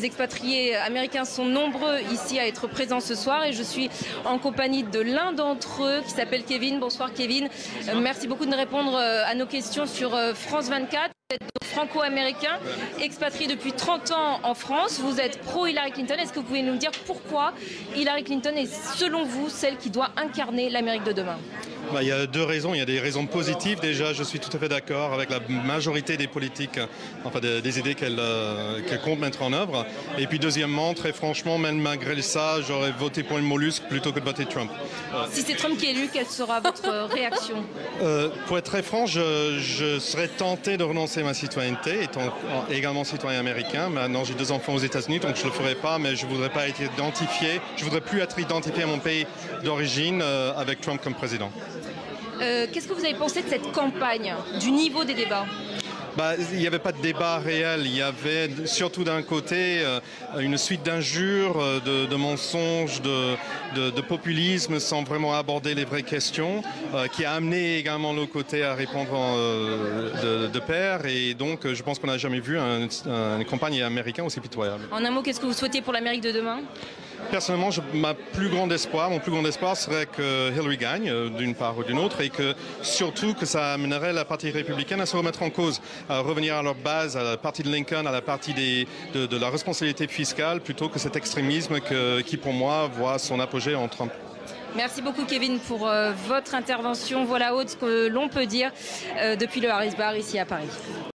Les expatriés américains sont nombreux ici à être présents ce soir et je suis en compagnie de l'un d'entre eux qui s'appelle Kevin. Bonsoir Kevin. Merci beaucoup de nous répondre à nos questions sur France 24. Vous êtes franco-américain, expatrié depuis 30 ans en France. Vous êtes pro-Hillary Clinton. Est-ce que vous pouvez nous dire pourquoi Hillary Clinton est selon vous celle qui doit incarner l'Amérique de demain ? Il y a deux raisons. Il y a des raisons positives. Déjà, je suis tout à fait d'accord avec la majorité des politiques, enfin des idées qu'elle compte mettre en œuvre. Et puis deuxièmement, très franchement, même malgré ça, j'aurais voté pour une mollusque plutôt que de voter Trump. Si c'est Trump qui est élu, quelle sera votre réaction ? Pour être très franc, je serais tenté de renoncer à ma citoyenneté, étant également citoyen américain. Maintenant, j'ai 2 enfants aux États-Unis, donc je ne le ferai pas, mais je ne voudrais pas être identifié. Je voudrais plus être identifié à mon pays d'origine avec Trump comme président. Qu'est-ce que vous avez pensé de cette campagne, du niveau des débats ? Il n'y avait pas de débat réel, il y avait surtout d'un côté une suite d'injures, de mensonges, de populisme sans vraiment aborder les vraies questions, qui a amené également l'autre côté à répondre de pair. Et donc je pense qu'on n'a jamais vu une campagne américaine aussi pitoyable. En un mot, qu'est-ce que vous souhaitez pour l'Amérique de demain ? Personnellement, mon plus grand espoir serait que Hillary gagne, d'une part ou d'une autre, et que surtout que ça amènerait la partie républicaine à se remettre en cause, à revenir à leur base, à la partie de Lincoln, à la partie de la responsabilité fiscale, plutôt que cet extrémisme qui, pour moi, voit son apogée en Trump. Merci beaucoup Kevin pour votre intervention. Voilà autre ce que l'on peut dire depuis le Harris Bar ici à Paris.